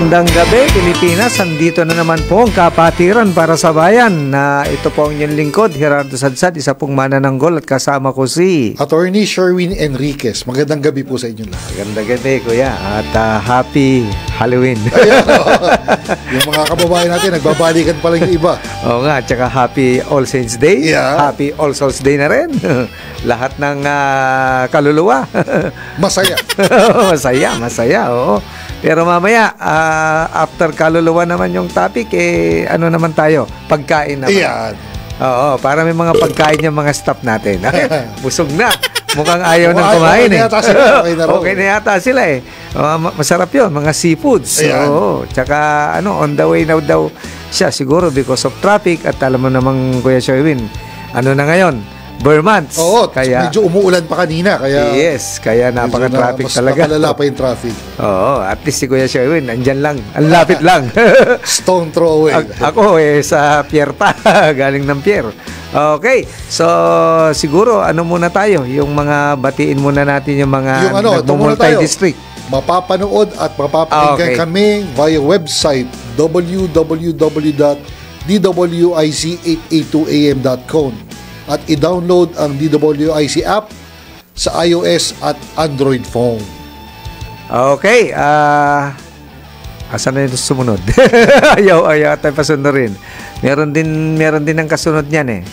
Magandang gabi, Pilipinas. Andito na naman po ang kapatiran para sa bayan. Ito po ang inyong lingkod, Gerardo Sadsad, isa pong manananggol at kasama ko si Attorney Sherwin Enriquez. Magandang gabi po sa inyong lahat. Magandang gabi, Kuya. At happy Halloween. Ayan, yung mga kababayan natin, nagbabalikan pa lang yung iba. Oo nga, tsaka happy All Saints Day. Yeah. Happy All Souls Day na rin. Lahat ng kaluluwa. Masaya. Masaya, oo. Pero mamaya, after kaluluwa naman yung topic, ano naman tayo? Pagkain naman. Ayan. Oo, para may mga pagkain yung mga staff natin. Busog na. Mukhang ayaw nang kumain eh. Okay na yata sila eh. Masarap yun, mga seafoods. Oo. Tsaka on the way now daw siya siguro because of traffic at alam mo namang Kuya Sherwin, ano na ngayon? Months. Oo, kaya, medyo umuulan pa kanina. Kaya, yes, kaya napaka-traffic talaga. Mas nakalala pa yung traffic. Oo, at least si Kuya Sherwin, andyan lang. Ang lapit lang. Stone throw away. Ako sa pier pa. Galing ng pier. Okay, so siguro muna tayo? Yung mga batiin muna natin yung mga multi-district. Mapapanood at mapapakinggan kami via website www.dwic882am.com at i-download ang DWIC app sa iOS at Android phone. Okay, asan na yung sumunod? ayaw tayo pasunod rin. Meron din ang kasunod niyan eh.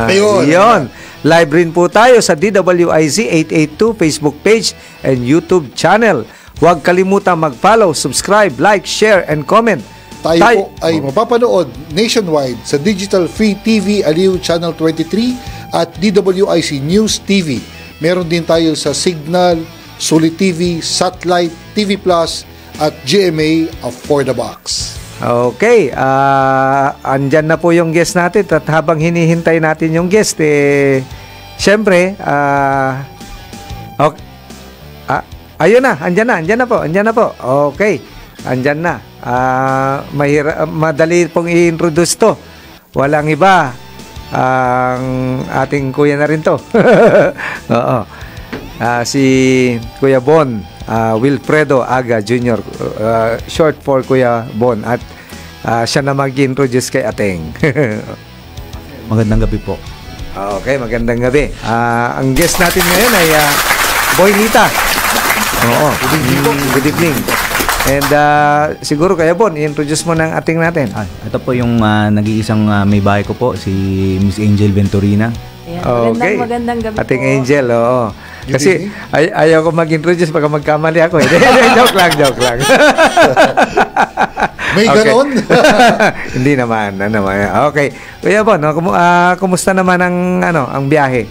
Ayun. Live rin po tayo sa DWIC 882 Facebook page and YouTube channel. Huwag kalimutan mag-follow, subscribe, like, share, and comment. Tayo po ay mapapanood nationwide sa Digital Free TV Aliw Channel 23 at DWIC News TV. Meron din tayo sa Signal, Sulit TV, Satellite, TV Plus at GMA For The Box. Okay, andyan na po yung guest natin at habang hinihintay natin yung guest, syempre, okay. Ayun na, andyan na po. Okay, andyan na. Madali pong i-introduce to. Walang iba. Ang ating kuya na rin to. Oo. Si Kuya Bon Wilfredo Aga Jr. Short for Kuya Bon. At siya na mag-introduce kay Ateng. Magandang gabi po. Okay, magandang gabi. Ang guest natin ngayon ay Boy Nita. Oo. Good evening. And siguro Kuya Bon, i-introduce mo ng ating natin. Ito po yung nag-iisang may bahay ko po, si Miss Angel Venturina. Okay. Magandang gabi ating po. Angel, oo. Kasi ayaw ko mag-introduce baka magkamali ako eh. Joke lang. May ganon? Hindi naman. Okay. Kuya Bon, kumusta naman ang biyahe?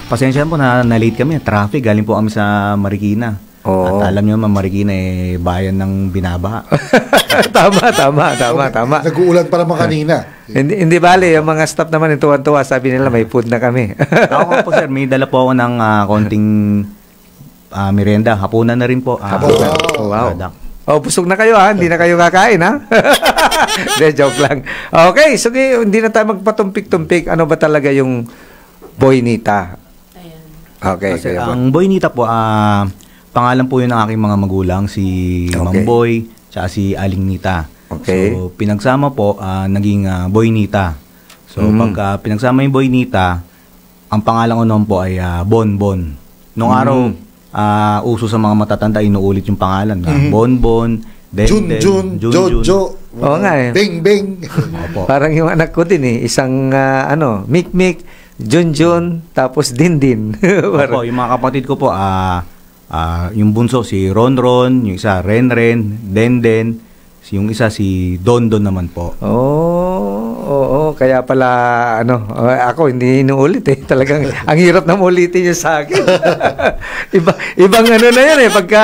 Pasensya po na late kami. Traffic. Galing po kami sa Marikina. Oh. At alam nyo naman, Marikina bayan ng binabaha. Tama. Nag-uulan pa naman kanina. Hindi bale, yung mga staff naman tuwan-tuwa, sabi nila may food na kami. Ako po sir, may dala po ako ng konting merienda. Hapunan na rin po. Wow. Busog na kayo hindi na kayo kakain De, joke lang. Okay, so hindi na tayo magpatumpik-tumpik. Ano ba talaga yung Boy Nita? Ayan. Okay. Kasi ang Boy Nita po, pangalan po yun ng aking mga magulang, si Mamboy, tsaka si Aling Nita. Okay. So, pinagsama po, naging Boy Nita. So, pagka pinagsama yung Boy Nita, ang pangalan ko noon po ay Bon. Nung araw, uso sa mga matatanda, inuulit yung pangalan. Bon, Jun, Jojo. Oo nga eh. Bing. Parang yung anak ko din isang Mik, Jun, tapos Din. Opo, yung mga kapatid ko po, yung bunso si Ron, yung isa Ren, Den, yung isa si Don naman po. Oo, kaya pala ako hindi inuulit Talagang ang hirap na ulitin niya sa akin. ibang na yun pagka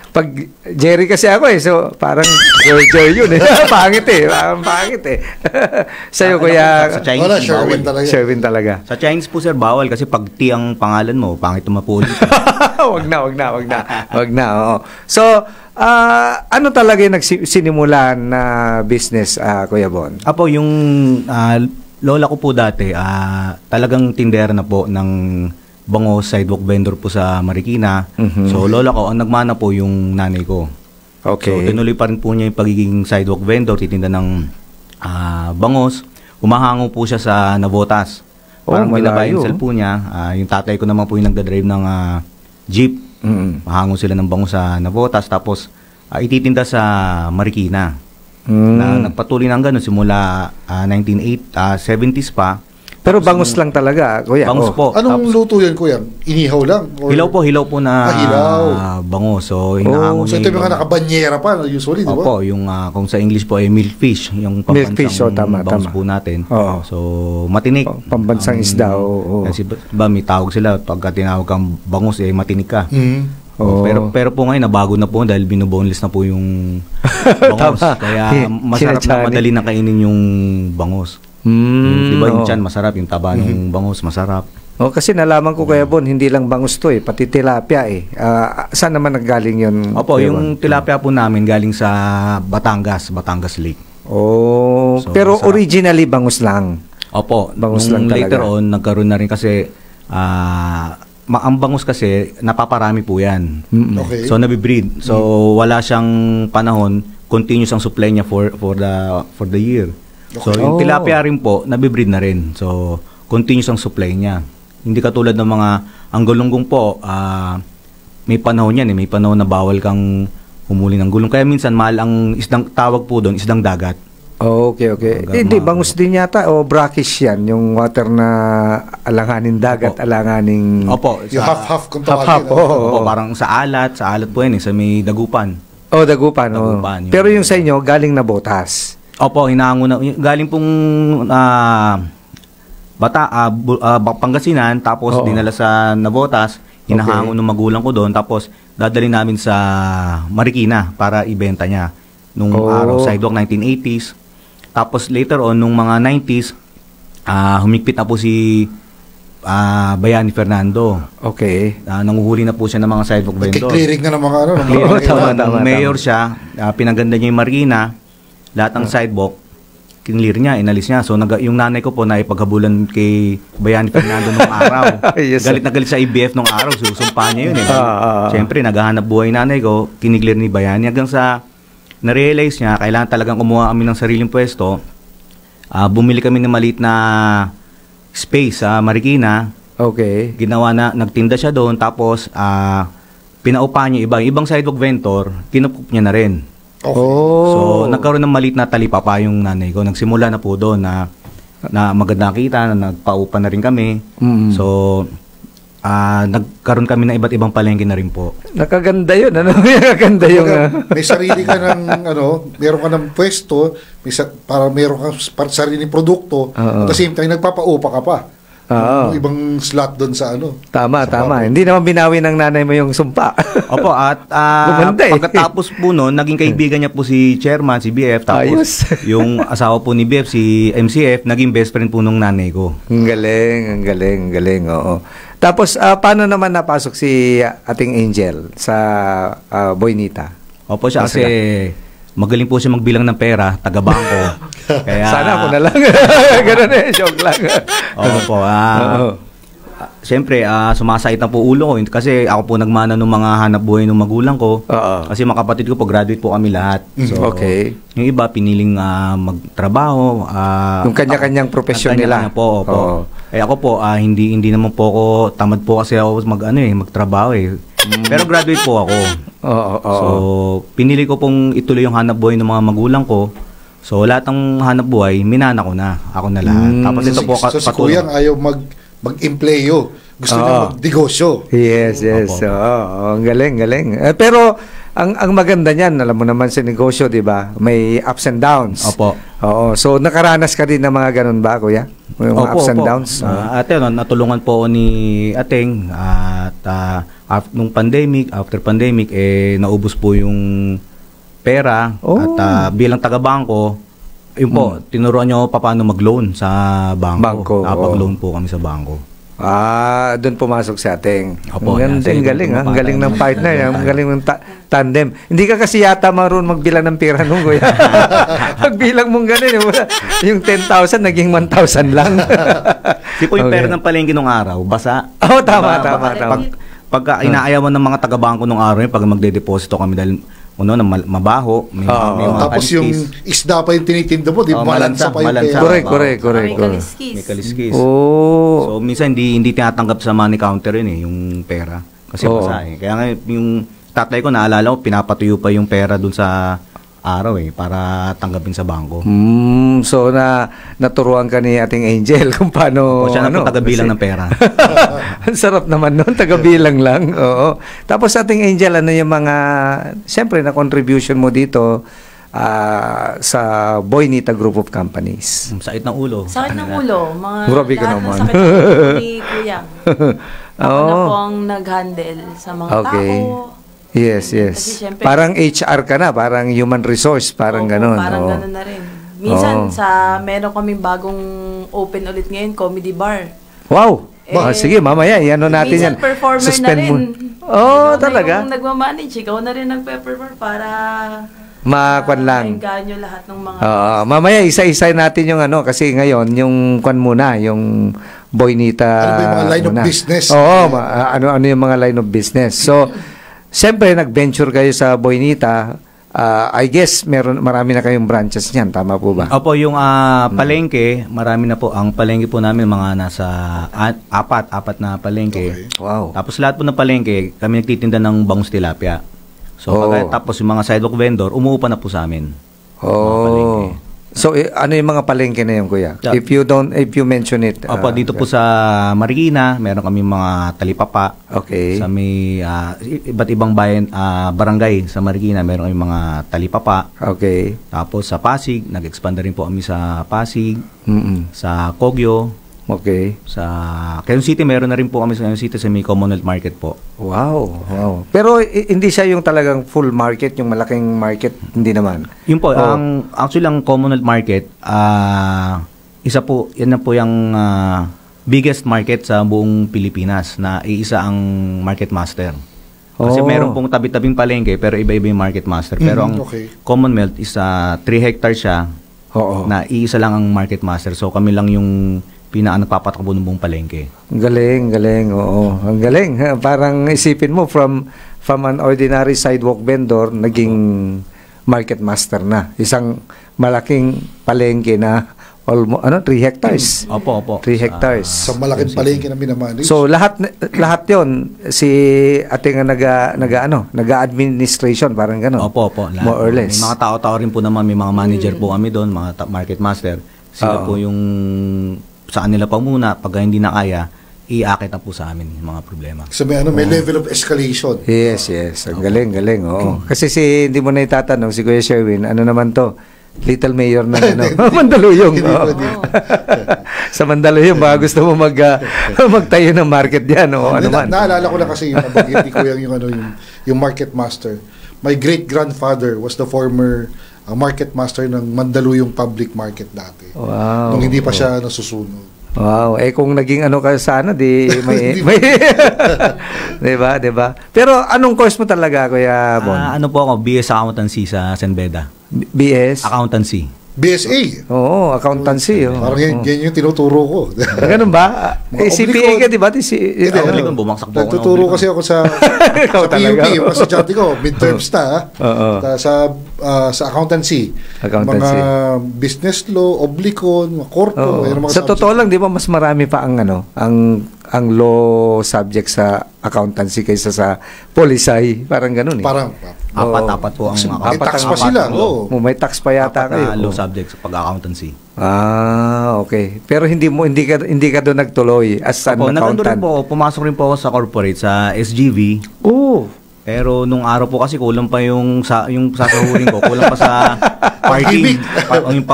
pag Jerry kasi ako so parang Joy yun pangit sa'yo kuya sa Chinese Sherwin talaga. Sa Chinese po sir, bawal kasi pag T ang pangalan mo, pangit mapuli. Wag na. Oo. So, ano talaga yung nagsinimulan na business, Kuya Bon? Apo, yung lola ko po dati, talagang tindera na po ng bango sidewalk vendor po sa Marikina. So lola ko, ang nagmana po yung nanay ko. Okay. So, tinuloy pa rin po niya yung pagiging sidewalk vendor, titinda ng bangos. Umahango po siya sa Navotas. Parang binaba yung cell po niya. Yung tatay ko naman po yung nagdadrive ng jeep. Mahango sila ng bango sa Navotas. Tapos, ititinda sa Marikina. Na nagpatuloy ng gano'n simula 70s pa. Pero bangus lang talaga, kuya. Bangus po. Anong luto yan, kuya? Inihaw lang? Or... Hilaw po na bango. So, hinahango so ito yung mga nakabanyera pa, usually, di ba? Opo, yung kung sa English po ay milkfish, yung pambansang bangus po natin. So, matinik. Pambansang isda, Kasi ba, may tawag sila, pagka tinawag kang bangus, tinik ka. Pero po ngayon, nabago na po dahil binoboneless na po yung bangus. Kaya masarap na madali na kainin yung bangus. Diba yung tiyan masarap, yung taba ng bangus masarap. Kasi nalaman ko kaya Bon, hindi lang bangus to pati tilapia saan naman naggaling yun? Opo, yung tilapia po namin galing sa Batangas Lake. So, pero masarap. Originally bangus lang? Opo, bangus lang talaga. Later on, nagkaroon na rin kasi ang bangus kasi napaparami po yan. Okay. So nabibreed. So wala siyang panahon, continuous ang supply niya for the year. Okay. So yung tilapia rin po, nabibreed na rin. So continuous ang supply niya. Hindi katulad ng mga ang gulunggong po, may panahon yan may panahon na bawal kang humuli ng gulong. Kaya minsan mahal ang isdang tawag po doon, isdang dagat. Okay. Hindi, bangus din yata o brackish yan, yung water na alanganin dagat, alanganing... Opo. Yung half-half kung tawagin. Opo, parang sa alat po yan sa may dagupan. Dagupan. Pero yung sa inyo, galing na Botas. Opo, hinahango na. Galing pong Pangasinan, tapos dinala sa Navotas, hinahango ng magulang ko doon, tapos dadali namin sa Marikina para ibenta niya. Nung araw, sidewalk 1980s. Tapos later on, nung mga 90s, humigpit na po si Bayani Fernando. Okay. Nanguhuli na po siya ng mga sidewalk vendor. Clearing na ng mga tama. Mayor siya, pinaganda niya yung Marikina, lahat ng sidewalk, kinlear niya, inalis niya. So yung nanay ko po na ipaghabulan kay Bayani Fernando nung araw. Yes, galit na galit sa IBF nung araw, susumpa niya yun. Siyempre, naghahanap buhay nanay ko, kiniglear ni Bayani hanggang sa na-realize niya, kailangan talagang kumuha kami ng sariling pwesto. Bumili kami ng maliit na space sa Marikina. Okay. Nagtinda siya doon, tapos pinaupa niya ibang sidewalk vendor, kinukup niya na rin. Okay. So, nagkaroon ng maliit na talipapa yung nanay ko. Nagsimula na po doon na maganda kita, na nagpaupa na rin kami. So, nagkaroon kami ng iba't ibang palengke na rin po. Nakaganda yun, Nakaganda yung... May sarili ka ng, meron ka ng pwesto, para meron kang sariling produkto, at the same time, nagpapaupa ka pa. Ibang slot doon sa Tama. Hindi naman binawi ng nanay mo yung sumpa. Opo, at pagkatapos po noon, naging kaibigan niya po si Chairman, si BF, tapos yung asawa po ni BF, si MCF, naging best friend po nung nanay ko. Ang galing, oo. Tapos, paano naman napasok si ating Angel sa Boynita? Opo, siya kasi magaling po siya magbilang ng pera, taga-bangko. Kaya, sana ako na lang. Ganun joke lang. Opo, siyempre, sumasait na po ulo ko. Kasi ako po nagmana ng mga hanap buhay ng magulang ko. Kasi mga kapatid ko po, graduate po kami lahat. So, okay. Yung iba, piniling magtrabaho. Yung kanya-kanyang profesyon nila. Po. Ako po, hindi naman po ako, tamad po kasi ako magtrabaho Pero graduate po ako. So, pinili ko pong ituloy yung hanap buhay ng mga magulang ko. So, lahat ng hanap buhay, minana ko na. Ako na lahat. Tapos ito po, so si Kuyang ayaw mag-empleyo. Gusto niya mag-negosyo. Yes. Ang galing. Pero, ang maganda niyan, alam mo naman sa negosyo, di ba? May ups and downs. Opo. So, nakaranas ka din ng mga ganun ba, Kuya? Yung mga ups and downs? Ate, natulungan po ako ni Ateng. At nung after pandemic, naubos po yung pera. At bilang taga-bangko, yun po, tinuruan niyo paano mag-loan sa bangko. Nakapag-loan po kami sa bangko. Doon pumasok si Ateng. Opo, ang galing, ang galing ng partner, ang galing ng tandem. Hindi ka kasi yata marunong magbilang ng pera nung Kuya. Pagbilang mong ganun, yung 10,000 naging 1,000 lang. Di po yung pera ng palengke nung araw, basa. Tama. Pagka inaayawan ng mga taga-bangko nung araw, pag magde-deposito kami dahil na mabaho, may mga tapos kaliskis. yung isda pa yung tinitinda mo, di ba? Malansa pa yung malansa. pera. Correct. May kaliskis. May kaliskis. Oh. So minsan hindi tinatanggap sa money counter yun yung pera. Kasi masahe. Kaya nga yung tatay ko, naalala ko, pinapatuyo pa yung pera dun sa araw para tanggapin sa bangko. So naturuan ka ni ating Angel kung paano Siya na po tagabilang ng pera. Ang sarap naman noon, tagabilang lang. Oo. Tapos ating Angel, ano yung mga siyempre na contribution mo dito sa Boynita Group of Companies? Sakit ng ulo. Sakit ng ulo. Grabe ka lahat ng naman. sakit ng ulo ni Kuya. Ako na po ang nag-handle sa mga tao. Yes. Kasi syempre, parang HR ka na, parang human resource, parang gano'n. Parang gano'n na rin. Minsan, meron kaming bagong open ulit ngayon, comedy bar. Wow! Sige, mamaya, ano natin yan. Minsan, performer Suspend na rin. Talaga? Yung nagmamanage, ikaw na rin nagpe-perform para makwan lang. maingganyo lahat ng mga... Mamaya, isa-isa natin yung kasi ngayon, yung kwan muna, yung Boynita. Ano ba yung mga line of business? Ano yung mga line of business. So, siyempre, nag-venture kayo sa Boynita. I guess, marami na kayong branches niyan. Tama po ba? Opo, yung palengke, marami na po. Ang palengke po namin, mga nasa apat na palengke. Okay. Wow. Tapos lahat po ng palengke, kami nagtitinda ng bangus tilapia. So, tapos yung mga sidewalk vendor, umuupa na po sa amin. Palengke. So, ano yung mga palengke na yun, Kuya? Yeah. If you mention it. Opo, dito po sa Marikina, meron kami mga talipapa. Okay. Sa may iba't ibang bayan, barangay sa Marikina, meron kami mga talipapa. Okay. Tapos sa Pasig, nag-expand na rin po kami sa Pasig. Mm-mm. Sa Kogyo. Okay. Sa Quezon City, meron na rin po kami sa Quezon City sa may Commonwealth Market po. Wow. Pero hindi siya yung talagang full market, yung malaking market, hindi naman. Yun po, actually ang Commonwealth Market, isa po, yan na po yung biggest market sa buong Pilipinas na iisa ang market master. Kasi meron pong tabi-tabing palengke pero iba-iba yung market master. Pero ang Commonwealth is 3 hectares siya na iisa lang ang market master. So kami lang yung nagpapatakbo ng buong palengke. Galing. Oo. Ang galing. Parang isipin mo from an ordinary sidewalk vendor, naging market master na. Isang malaking palengke na almost 3 hectares. Opo. 3 hectares. Sa malaking palengke na minamanage. So lahat 'yon si ating naga-administration parang gano'n. Opo. More or less. May mga tao-tao rin po naman, may mga manager po kami doon, mga market master. Sila po yung saan nila pa muna, pag hindi na kaya, iakit na po sa amin yung mga problema. So may level of escalation. Yes. Ang galing. Oo. Kasi hindi mo na itatanong si Kuya Sherwin, ano naman to? Little Mayor ng Mandaluyong. Sa Mandaluyong, baka gusto mo magtayo ng market diyan o ano man. Naalala ko na kasi yung nabanggit ko yung market master. My great-grandfather was the former market master ng Mandaluyong Public Market dati. Wow. Nung hindi pa siya nasusunod. Wow, kung naging ka sana, di may 'di ba? Pero anong course mo talaga, Kuya Bon? Ano po ako, BS Accountancy sa San Beda. BS? Accountancy. BSA. Oo, accountancy. Parang yan yung tinuturo ko. Ganun ba? CPA ka, di ba? Bumagsak po ako. Nagtuturo kasi ako sa PUP. Yung estudyante ko, midterms na. Sa accountancy. Mga business law, oblicon, mga corpo. Sa totoo lang, di ba, mas marami pa ang law subject sa accountancy kaysa sa polisay. Parang ganun eh. Parang apat po ang may tax pa sila. May tax pa yata kayo. Law subject sa pag-accountancy. Okay. Pero hindi ka doon nagtuloy as an accountant. Pumasok rin po ako sa corporate, sa SGV. Pero nung araw po kasi kulang pa yung sasahurin ko, kulang pa sa parking. Yung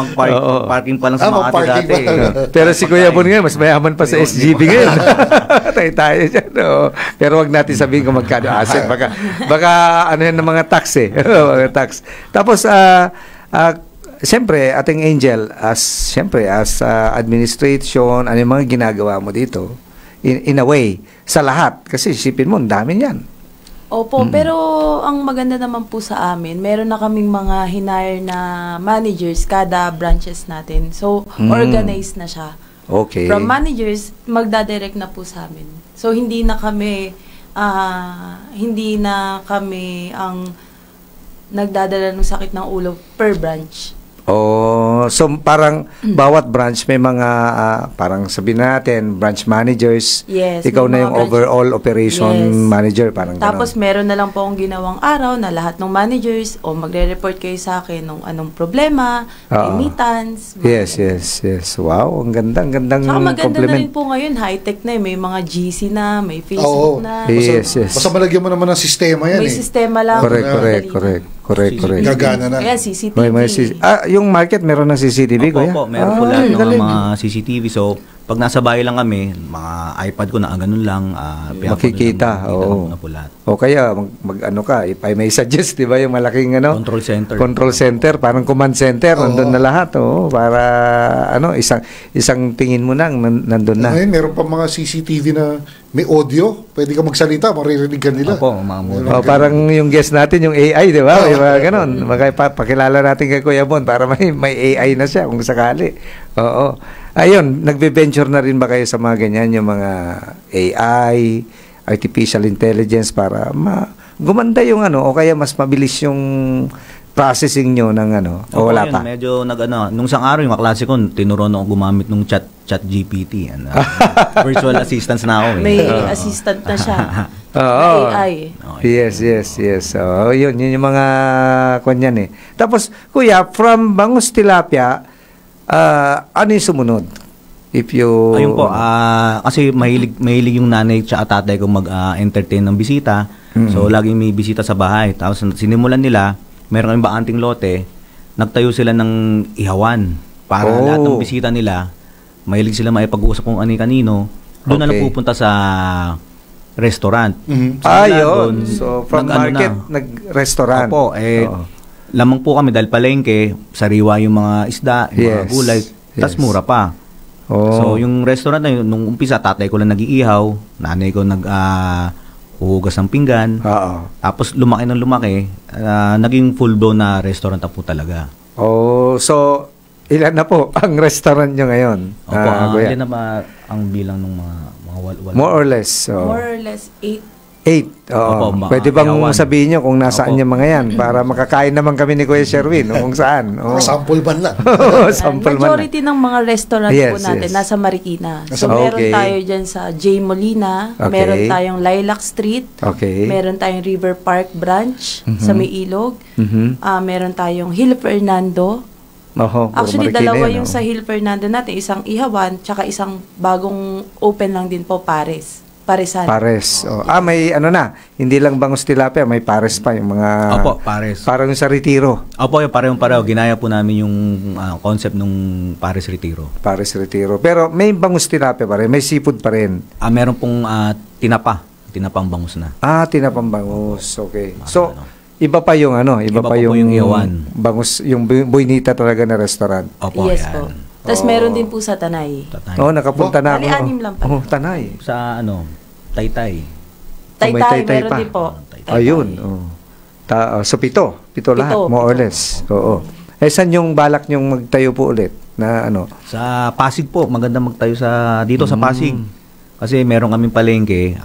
parking pa lang sa mga dati. Pero si Kuya Bon ngayon, mas mayaman pa sa SGB ngayon. Tayo dyan. Pero wag natin sabihin kung magkano asset. Baka ano yan ng mga tax mga tax. Tapos, siyempre, ating Angel, as administration, ano yung mga ginagawa mo dito? In a way, sa lahat. Kasi isipin mo, ang dami yan. Opo, pero ang maganda naman po sa amin, meron na kaming mga hinire na managers kada branches natin. So, organized na siya. Okay. From managers, magdadirect na po sa amin. So, hindi na kami ang nagdadala ng sakit ng ulo per branch. Oh, so parang bawat branch may mga parang sabihin natin branch managers. Yes, Ikaw may na mga yung branch- overall operation Yes. manager, parang Tapos ganon. meron na lang po akong ginawang araw na lahat ng managers o magre-report kayo sa akin ng anong problema, Oo. remittance. Yes, Wow, ang gandang Saka maganda na compliment. rin po ngayon, high-tech na may mga GC na, may Oo. Facebook na. Yes. Basta malagyan mo naman ng sistema yan May eh. sistema lang. Correct. Gagana na. Kaya CCTV. Yung market meron ng CCTV, kuya? Opo, meron po lahat ng galing. mga CCTV. So, pag nasa bahay lang kami, mga iPad ko na ganun lang. Makikita, oo. na po lahat. O kaya ano ka, if I may suggest, 'di ba, yung malaking Control center. control center, parang command center, nandun na lahat, para isang tingin mo nang nandun na. Ngayon, meron pa mga CCTV na may audio. Pwede ka magsalita, maririnig ka nila. Opo, mga muna. Parang yung guest natin, yung AI, 'di ba? May mga ganon. Pakilala natin kay Kuya Bon para may AI na siya kung sakali. Oo. Ayun, nagbe-venture na rin ba kayo sa mga ganyan, yung mga AI, artificial intelligence para gumanda yung o kaya mas mabilis yung processing nyo ng o wala yun, pa? medyo nung isang araw yung kaklase ko, tinuruan ako gumamit ng chat GPT. Virtual assistants na ako. May assistant na siya. Oo. Na AI. Yes. So, yun yung mga kanyan eh. Tapos, Kuya, from Bangus Tilapia, ano yung sumunod? If you... Ayun po, kasi mahilig yung nanay at tatay ko mag-entertain ng bisita. So, laging may bisita sa bahay. Tapos, sinimulan nila, meron kami bakanting lote, nagtayo sila ng ihawan para lahat ng bisita nila, mahilig sila maipag-uusap kung ani-kanino, doon na napupunta sa restaurant. Yun. So, from market, nag-restaurant. Opo, lamang po kami dahil palengke, sariwa yung mga isda, yung mga gulay, tas mura pa. So, yung restaurant na yun, nung umpisa, tatay ko lang nag-iihaw, nanay ko huhugas ng pinggan. Tapos lumaki ng lumaki, naging full-blown na restaurant na po talaga. So, ilan na po ang restaurant nyo ngayon? Opo, ilan na ba ang bilang ng mga wala? More or less. More or less 8. 8. Oo. Opo, Pwede bang ihawan. sabihin nyo kung nasaan yung mga yan para makakain naman kami ni Kuya Sherwin kung saan. Sample ban lang. Sample man lang. Majority ng mga restaurant po natin nasa Marikina. So, meron tayo dyan sa J. Molina, meron tayong Lilac Street, meron tayong River Park Branch sa May Ilog, meron tayong Hill Fernando. Actually, dalawa yung sa Hill Fernando natin, isang ihawan, tsaka isang bagong open lang din po, Pares. Paresan. Pares. May hindi lang Bangus Tilapia, may pares pa yung mga... Opo, pares. Parang sa Retiro. Opo, yung pareho. Ginaya po namin yung concept nung Pares Retiro. Pares Retiro. Pero may Bangus Tilapia pa rin, may seafood pa rin. Meron pong tinapang bangus na. Tinapang bangus. Okay. So, iba pa yung iba pa yung ihawan. Bangus, yung Boynita talaga na restaurant. Opo, Yes yan. po. Tapos meron din po sa Tanay. Nakapunta na ako. Anim lang pala. Tanay. Sa Taytay. May Taytay, meron pa. din po. Ayun. So, pito lahat, more or less. Oo. Saan yung balak nyong magtayo po ulit? Na Sa Pasig po, maganda magtayo dito sa Pasig. Kasi meron kaming palengke,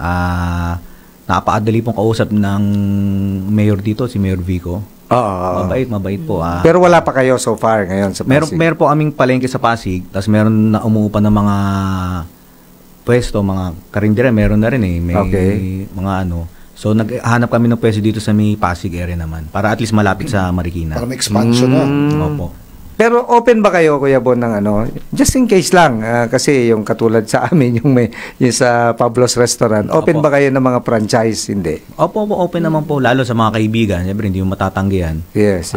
napaadali pong kausap ng mayor dito, si Mayor Vico. Mabait po. Pero wala pa kayo so far ngayon sa Pasig? Meron po kaming palengke sa Pasig, tapos meron na umuupa ng mga pwesto, mga karindera, meron na rin may mga So, naghanap kami ng pwesto dito sa may Pasig area naman, para at least malapit sa Marikina. Para may expansion na. Opo. Pero open ba kayo, Kuya Bon, ng just in case lang, kasi yung katulad sa amin, yung sa Pablo's Restaurant, open ba kayo ng mga franchise? Hindi. Opo, open naman po, lalo sa mga kaibigan. Siyempre, hindi mo matatanggihan. Yes.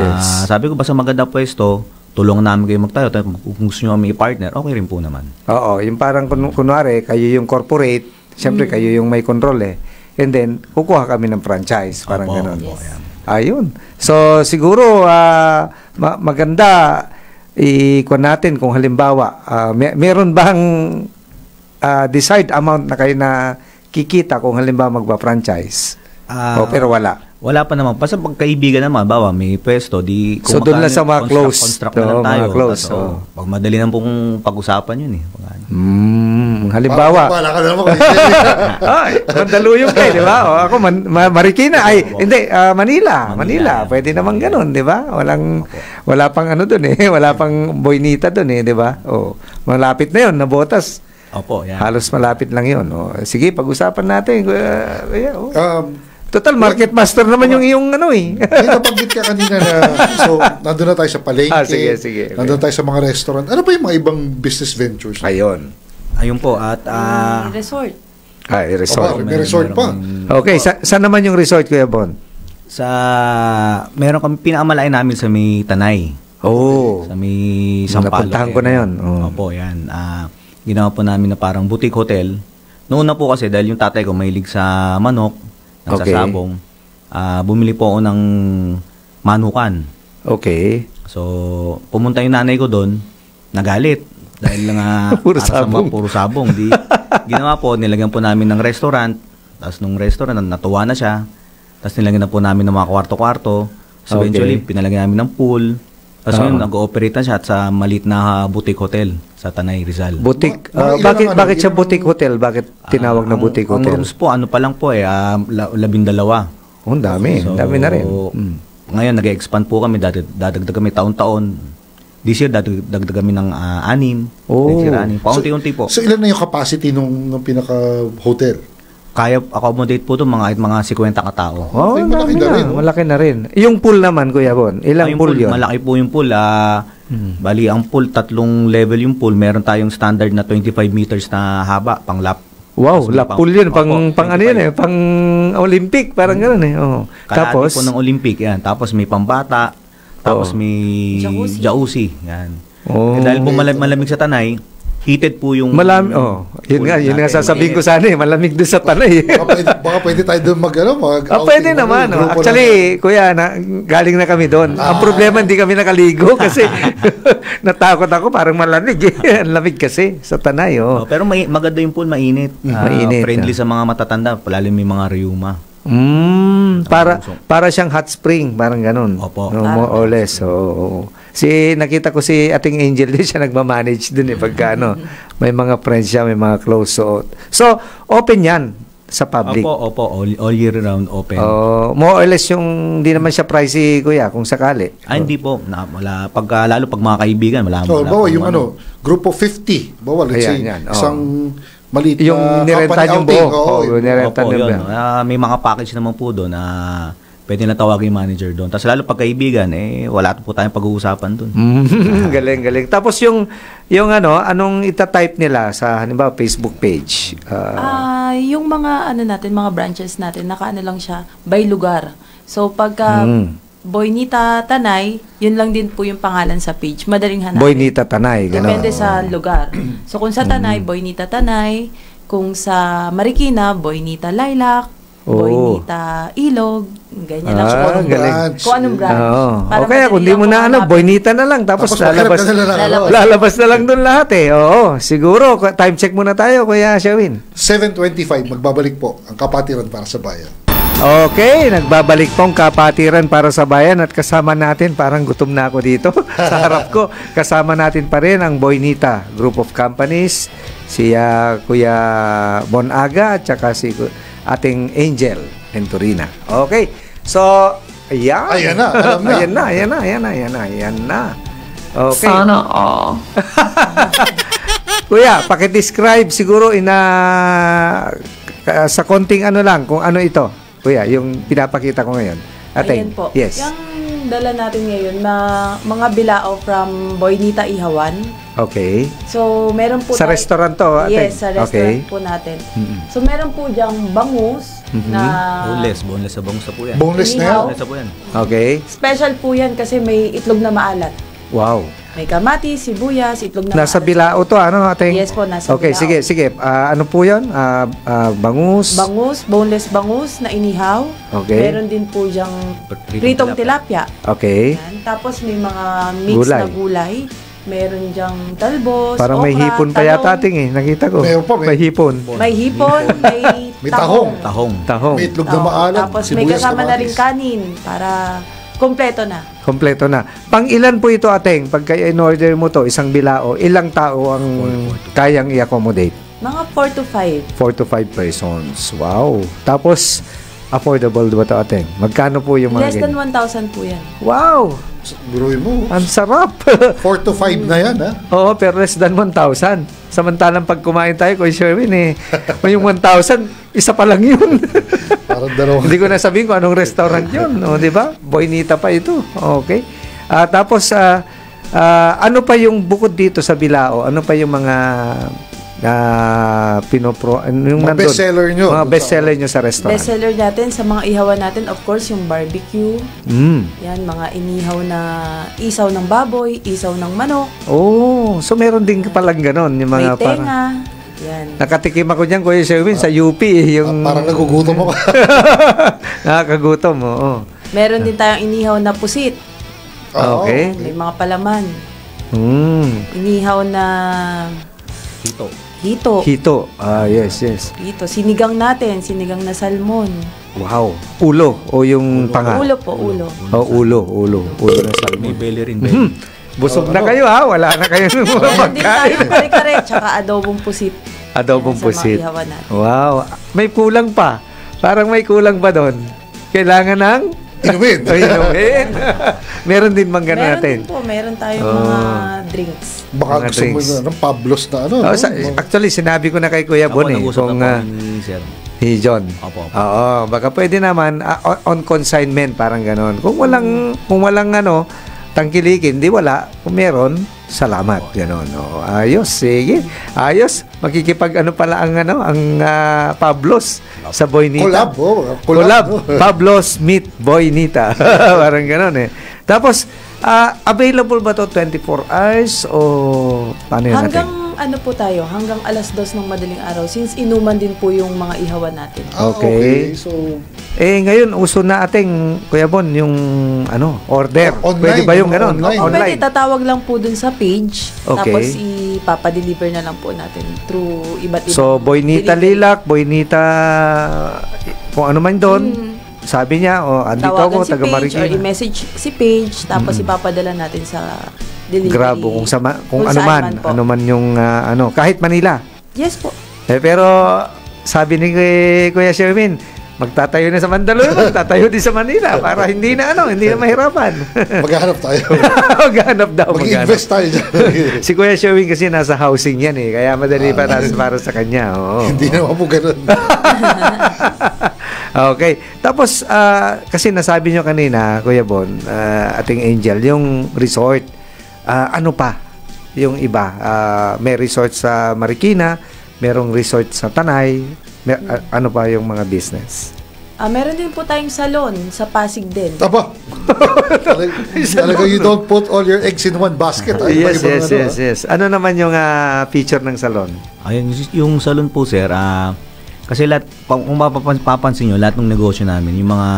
Sabi ko, basta maganda pwesto, tulungan namin kayo magtayo. Kung gusto nyo may partner, okay rin po naman. Oo, yung parang kunwari, kayo yung corporate, siyempre kayo yung may control and then, kukuha kami ng franchise, parang ganun. Yes. Ayun. So, siguro, maganda ikuha natin kung halimbawa, meron bang desired amount na kayo na kikita kung halimbawa magpa-franchise? pero wala. Wala pa naman. Basta pagkaibigan naman, bawa may pwesto, di so doon lang sa mga close. Construct na lang tayo. Mga close. Pag madali na pong pag-usapan yun eh. Halimbawa. Wala ka naman. Mandaluyong kayo, di ba? Ako, Marikina. Hindi, Manila. Pwede naman ganun, di ba? Wala pang ano doon eh. Wala pang Boynita doon eh, di ba? Malapit na yun, nabotas. Opo, yan. Halos malapit lang yun. Sige, pag-usapan natin. Total, market master naman yung iyong ano eh. May nabanggit ka kanina na, so, nandun na tayo sa palengke. Sige. Nandun tayo sa mga restaurant. Ano ba yung mga ibang business ventures? Ayun po, at... resort. Resort. May resort pa. Okay, saan naman yung resort, Kuya Bon? Meron kami, pinakamalain namin sa may Tanay. Sa may Sampalo. Napuntahan ko na yun. Opo, yan. Ginawa po namin na parang boutique hotel. Noon na po kasi, dahil yung tatay ko mahilig sa manok, nagsasabong, bumili po ako ng manukan. Okay. So, pumunta yung nanay ko doon, nagalit. Dahil nga, puro sabong. Ginawa po, nilagyan po namin ng restaurant. Tapos nung restaurant, natuwa na siya. Tapos nilagyan na po namin ng mga kwarto-kwarto. So, eventually, pinalagyan namin ng pool. Tapos ngayon, nag-ooperate na siya at sa maliit na boutique hotel sa Tanay, Rizal. Boutique? Bakit siya boutique hotel? Bakit tinawag na boutique hotel? Ang rooms po, ano pa lang po 12. Ang dami. Dami na rin. Ngayon, nag-expand po kami. Dadagdag kami taon-taon. This year, dadagdag kami ng 6. Next year, 6. Paunti-unti po. So, ilan na yung capacity nung pinaka-hotel? Kaya accommodate po ito mga 50 katao. Malaki na rin. Yung pool naman, Kuya Bon, ilang pool yun? Malaki po yung pool. Bali, ang pool, 3 level yung pool. Meron tayong standard na 25 meters na haba, pang lap. Wow, lap pool yun. Pang ano yun eh, pang Olympic, parang gano'n eh. Tapos po ng Olympic, yan. Tapos may pambata, tapos may jacuzzi. Yan. Dahil po malamig sa Tanay, heated po yung... Yun nga sasabihin ko sana eh. Malamig doon sa Tanay. Baka pwede tayo doon pwede naman. Actually, Kuya, galing na kami doon. Ang problema, hindi kami nakaligo kasi natakot ako. Parang malamig eh. Ang lamig kasi sa Tanay. Pero maganda yung pool, mainit. Mainit. Friendly sa mga matatanda. Palalo may mga rheuma. Para siyang hot spring, parang ganun. Opo. More or less. Nakita ko si Ating Angel din siya nagmamanage dun eh pagka may mga friends siya, may mga close. So open yan sa public. Opo, all year round open. More or less yung hindi naman siya pricey, Kuya, kung sakali. Hindi po. Lalo pag mga kaibigan, bawa yung group of 50. Bawa, let's say, isang maliit na yung nirentan yung buo. May mga package naman po doon na pwede na tawagin yung manager doon. Tapos lalo pag kaibigan, wala po tayong pag-uusapan doon. Galing. Tapos yung anong ita-type nila sa halimbawa Facebook page? Yung mga mga branches natin, naka lang siya by lugar. So pagka Boynita Tanay, yun lang din po yung pangalan sa page. Madaling hanapin. Boynita Tanay, gano'n. Depende sa lugar. So kung sa Tanay, Boynita Tanay. Kung sa Marikina, Boynita Lilac. Boynita Ilog. Ganyan lang. Kung anong branch. O kaya kung di mo na Boynita na lang. Tapos lalabas na lang doon lahat eh. Siguro, time check muna tayo, Kuya Sherwin. 7:25, magbabalik po ang Kapatiran para sa Bayan. Okay, nagbabalik pong Kapatiran para sa Bayan at kasama natin, parang gutom na ako dito sa harap ko, kasama natin pa rin ang Boynita Group of Companies, si Kuya Bon Aga at saka si ating Angel Venturina. Okay, so ayan na. Okay. Sana all. Kuya, pakidescribe siguro sa konting lang kung ano ito. Kuya, yung pinapakita ko ngayon. Ayan po. Yes. Yung dala natin ngayon, mga bilao from Boynita Ihawan. Okay. So, meron po sa restaurant to? Yes, sa restaurant po natin. So, meron po diyang bangus na... Boneless sa bangus po yan. Boneless na yan? Okay. Special po yan kasi may itlog na maalat. Wow. May kamatis, sibuyas, itlog na nasa bilao to, ating... Yes po, nasa okay, bilao. Sige. Ano po yun? Bangus? Boneless bangus na inihaw. Okay. Meron din po diyang pritong tilapia. Okay. Yan. Tapos may mga mix na gulay. Meron diyang talbos, parang okra, may hipon pa yata ating nakita ko. May hipon. May hipon, may May tahong. Tahong. May itlog na maalat. Tapos may kasama na rin kanin para kompleto na. Kompleto na. Pang ilan po ito, Ateng? Pagka in-order mo to, isang bilao, ilang tao ang kayang i-accommodate? Mga 4 to 5. 4 to 5 persons. Wow. Tapos, affordable ba ito, Ateng? Magkano po yung mga Less than 1,000 po yan. Wow! Buruin mo. Ang sarap! 4 to 5 na yan, ha? Oo, pero less than 1,000. Samantalang pag kumain tayo, Kuya Sherwin, yung 1,000, isa pa lang yun. Parang dalawang. Hindi ko na sabihin kung anong restaurant yun. O, di ba? Boynita pa ito. Okay. Tapos, ano pa yung bukod dito sa Bilao? Ano pa yung mga yung mga bestseller nyo. Mga bestseller nyo sa restaurant. Bestseller natin sa mga ihawan natin, of course, yung barbecue. Yan, mga inihaw na isaw ng baboy, isaw ng manok. Oh, so meron din palang ganon. Yung mga may tenga. Yan. Nakatikim ako dyan, Kuya Sherwin, sa UP. Yung... parang nagugutom ako. Nakakagutom, oo. Meron din tayong inihaw na pusit. Okay. May mga palaman. Inihaw na hito. Yes. Hito. Sinigang natin. Sinigang na salmon. Wow. Ulo o yung panga? Ulo po, ulo. Ulo na salmon. May belly rin. Busog na kayo, ha? Wala na kayo ng mga Meron din tayong kare-kare tsaka adobong pusit. Adobong pusit. Sa mga ihawan natin. Wow. May kulang pa. Parang may kulang pa doon. Kailangan ng inumin. Meron din mangga natin. Meron din po. Meron tayong mga drinks. Baka mga gusto mo ng Pablos na ano. Actually, sinabi ko na kay Kuya Bon kung John. Oo, baka pwede naman on consignment, parang ganon. Kung walang tangkilikin, di wala. Kung meron, salamat. Ganon. Ayos, sige. Ayos. Makikipag pala ang Pablos sa Boynita. Collab. Pablos meet Boynita. Parang ganon Tapos, available ba to 24 hours o paano yun natin? Hanggang alas 2 ng madaling araw since inuman din po yung mga ihawan natin. Okay. So, ngayon, uso na ating, Kuya Bon, yung order. Online, pwede ba yung gano'n? Online. Pwede, tatawag lang po dun sa page. Okay. Tapos ipapadeliver na lang po natin through iba't ibang. So, Boynita Lilac, Boynita, kung ano man doon, sabi niya, andito ako, taga Marikina. Or i-message si page, tapos ipapadala natin sa delivery. Grab, kung ano man yung, kahit Manila. Yes po. Pero, sabi ni Kuya Sherwin, magtatayo na sa Mandaluyong, magtatayo din sa Manila para hindi na mahirapan. Maghanap tayo. Maghanap daw. Mag-invest tayo dyan. Si Kuya Sherwin kasi nasa housing yan kaya madali para sa kanya. Hindi naman po ganun. Okay. Tapos, kasi nasabi nyo kanina, Kuya Bon, ating Angel, yung resort, ano pa? Yung iba, may resort sa Marikina, merong resort sa Tanay, ano pa yung mga business? Meron din po tayong salon sa Pasig din. Taba! Talaga you don't put all your eggs in one basket. Yes. Ano naman yung feature ng salon? Ayun, yung salon po, sir, kasi lahat, kung mapapansin nyo, lahat ng negosyo namin, yung mga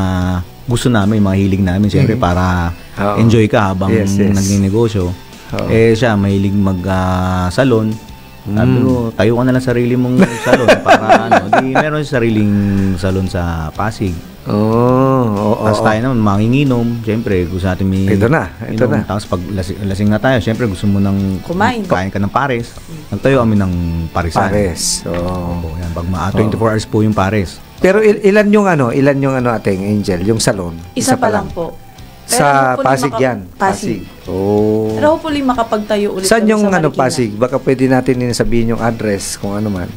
gusto namin, yung mga hilig namin, siyempre para enjoy ka habang nagninegosyo. Siya, mahilig mag-salon. Sabi ko, tayo ka na lang sarili mong salon para meron sariling salon sa Pasig. Tapos tayo naman, manginginom. Siyempre, gusto natin may ito na. Tapos pag lasing na tayo, siyempre gusto mo nang kain ka ng pares. Nagtayo kami ng parisan. Yan, 24 hours po yung pares. Pero ilan yung ating Angel, yung salon? Isa pa lang po. Sa Pasig yan? Pasig. Pero hopefully makapagtayo ulit. Saan yung Pasig? Baka pwede natin sabihin yung address kung ano man.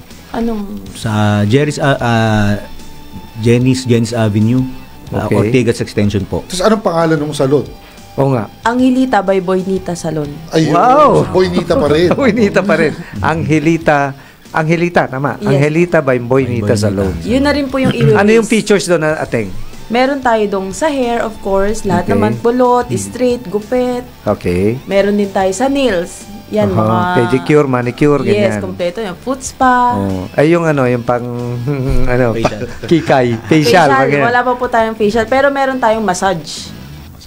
Sa Jenny's Avenue, Ortigas Extension po. Tapos anong pangalan ng salon? Oo nga. Angelita by Boynita Salon. Ayun, wow! Boynita pa rin. Boynita pa rin. Angelita, tama. Yes. Angelita by Boynita Salon. Yun na rin po yung i-release. Ano yung features doon, Ateng? Meron tayo dong sa hair, of course. Lahat naman pulot, straight, gupit. Okay. Meron din tayo sa nails. Yan, mga pedicure, manicure, ganyan. Yes, kompleto. Yung foot spa. Ay, yung pang, kikay, facial. Wala pa po tayong facial. Pero meron tayong massage.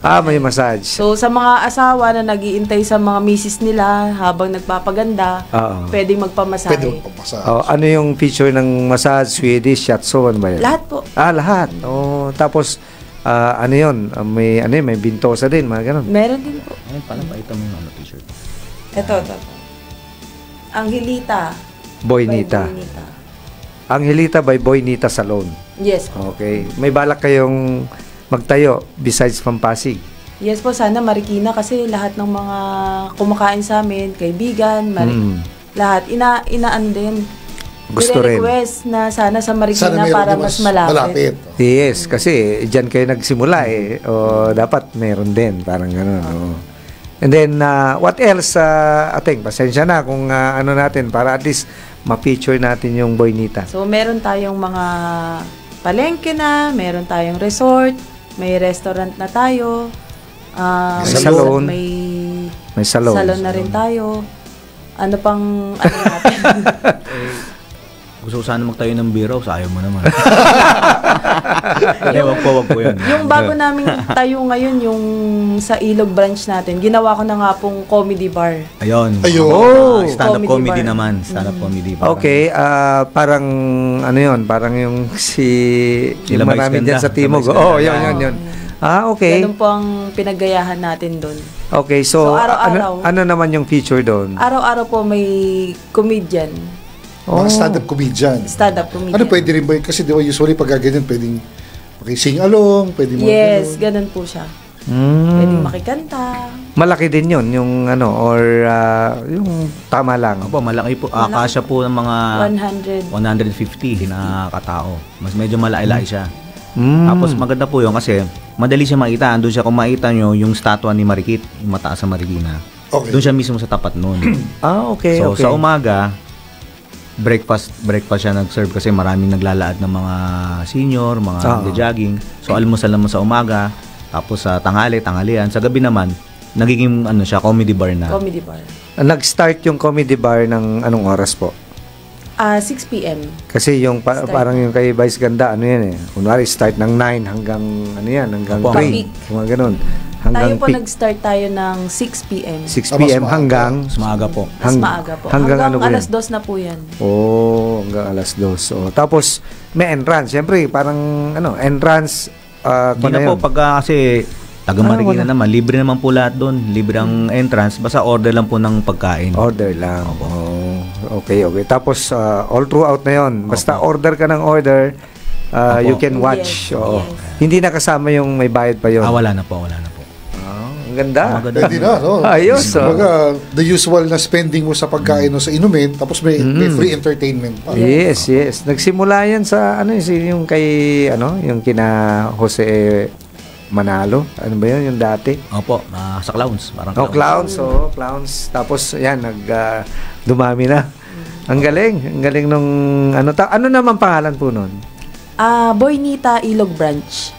May massage. So, sa mga asawa na nag-iintay sa mga misis nila habang nagpapaganda, pwedeng magpamasahe. Pwede magpamasahe. Ano yung feature ng massage, Swedish, shiatsu, ano ba yan? Lahat po. Lahat. Tapos, ano yun? May bintosa din, mga ganun. Meron din po. Ayun, paano pa ito yung t-shirt? Ito. Angelita. Boynita. Angelita by Boynita Salon. Yes po. Okay. May balak kayong magtayo besides from Pasig? Yes po, sana Marikina kasi lahat ng mga kumakain sa amin, kaibigan, lahat, inaano din. Gusto rin. Request na sana sa Marikina para mas malapit. Yes, kasi dyan kayo nagsimula dapat meron din, parang gano'n. And then, what else, ating, pasensya na kung ano natin, para at least ma-feature natin yung Boynita. So, meron tayong mga palengke na, meron tayong resort, may restaurant na tayo, may salon, may salon na rin tayo. Ano pang, ano natin? Gusto ko sana magtayo ng biro, ayaw mo naman. Wag po yun. Yung bago naming tayo ngayon, yung sa Ilog branch natin, ginawa ko na nga pong comedy bar. Ayun. Stand-up comedy naman. Stand-up comedy bar. Okay, parang ano yun, parang yung yung marami dyan sa Timog. Yun. Okay. Ganun po ang pinaggayahan natin doon. Okay, so araw-araw, ano naman yung feature doon? Araw-araw po may comedian. Mga stand-up comedian. Stand-up comedian. Ano pwede rin ba? Kasi di ba usually pag ganyan, pwedeng sing along, pwede mo. Yes, ganun po siya. Pwedeng makikanta. Malaki din yun, yung or yung tama lang. Opo, malaki po. Kasya po ng mga 150 na katao. Mas medyo malaki siya. Tapos maganda po yun kasi madali siya makita. Andun siya, kung makita nyo, yung statwa ni Marikit, yung mataas sa Marikina. Okay. Doon siya mismo sa tapat nun. Okay. So, sa umaga, breakfast siya nag-serve kasi maraming naglalaad ng mga senior, mga jogging. So, almusal naman sa umaga. Tapos sa tanghalian. Sa gabi naman, nagiging siya, comedy bar na. Comedy bar. Nag-start yung comedy bar ng anong oras po? 6 p.m. Kasi yung parang yung kay Vice Ganda, ano yan kunwari start ng 9 hanggang hanggang 3. Mga ganun. Hanggang tayo po nag-start tayo ng 6 p.m. 6 p.m. hanggang mas maaga po. Maaga po. Hanggang alas 2 na po yan. Hanggang alas 2. Tapos may entrance. Siyempre, parang entrance. Hindi na po kasi taga Marikina naman. Libre naman po lahat doon. Libre ang entrance. Basta order lang po ng pagkain. Order lang. Okay. Tapos all throughout na yon. Basta order ka ng order. You can watch. Yes. Hindi na kasama yung may bayad pa yon. Wala na po. Ang ganda. Pwede na, no? Ayos. Kumbaga, the usual na spending mo sa pagkain o sa inumin, tapos may free entertainment pa. Yes. Nagsimula yan sa yung kay yung kina Jose Manalo. Ano ba yun? Yung dati? Opo, sa Clowns. Parang Clowns. Clowns. Tapos, yan, dumami na. Ang galing nung, ano naman pangalan po nun? Boynita Ilog Branch.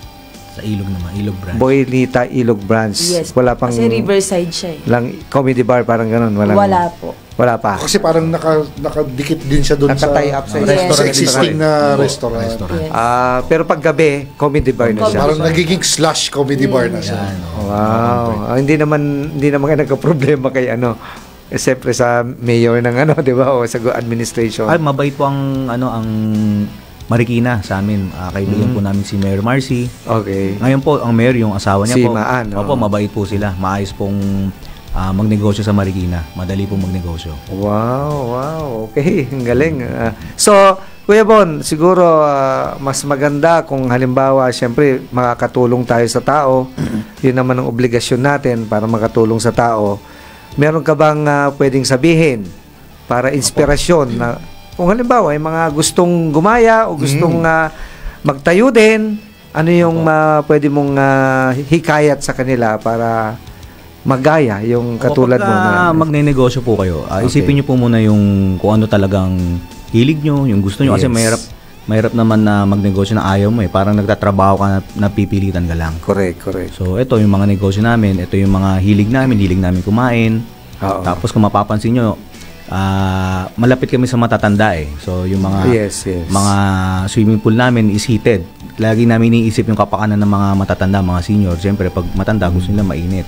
Sa Ilog naman, Ilog Branch. Boynita Ilog Branch. Yes, wala pang, kasi Riverside siya lang comedy bar, parang ganun. Wala po. Wala pa. Kasi parang nakadikit din siya doon sa existing na restaurant. Yes. Pero pag gabi, comedy bar na siya. Parang nagiging slash comedy bar na siya. Wow. Hindi naman kayo nagka-problema kay siyempre sa mayor ng di ba? O sa administration. Ay, mabait po ang Marikina sa amin. Kaibigan po namin si Mayor Marcy. Okay. Ngayon po, ang mayor, yung asawa niya si po. Maan. Opo, mabait po sila. Maayos pong magnegosyo sa Marikina. Madali pong magnegosyo. Wow. Okay, ang galing. So, Kuya Bon, siguro mas maganda kung halimbawa, siyempre, makakatulong tayo sa tao. Yun naman ang obligasyon natin para makatulong sa tao. Meron ka bang pwedeng sabihin para inspirasyon na kung halimbawa, yung mga gustong gumaya o gustong magtayo din, ano yung pwede mong hikayat sa kanila para magaya yung katulad mo na magnenegosyo po kayo. Isipin niyo po muna yung kung ano talagang hilig nyo, yung gusto nyo. Kasi mahirap naman na magnegosyo na ayaw mo Parang nagtatrabaho ka na napipilitan ka lang. Correct. So, ito yung mga negosyo namin. Ito yung mga hilig namin kumain. Tapos kung mapapansin nyo, malapit kami sa matatanda So yung mga mga swimming pool namin is heated. lagi namin iniisip yung kapakanan ng mga matatanda, mga senior. Siyempre, pag matanda, gusto nila mainit.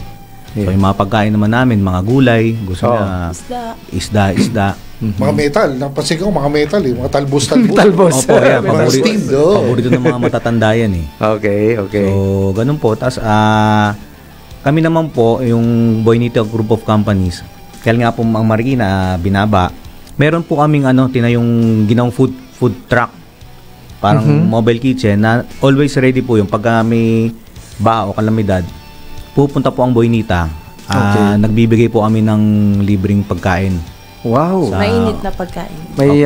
So, yung mga pagkain naman namin, mga gulay, gusto nila isda. Mga metal, napansin ko mga metal mga talbos. Opo, yan. Paborito ng mga matatanda yan eh. Okay. So, ganun po. Tapos, kami naman po, yung Boynita Group of Companies, kaya nga po ang Marikina, Binaba, meron po kaming tinayong ginawang food truck. Parang mobile kitchen na always ready po yung pag may baha o kalamidad, pupunta po ang Boynita. Nagbibigay po kami ng libreng pagkain. Wow. Mainit na pagkain. May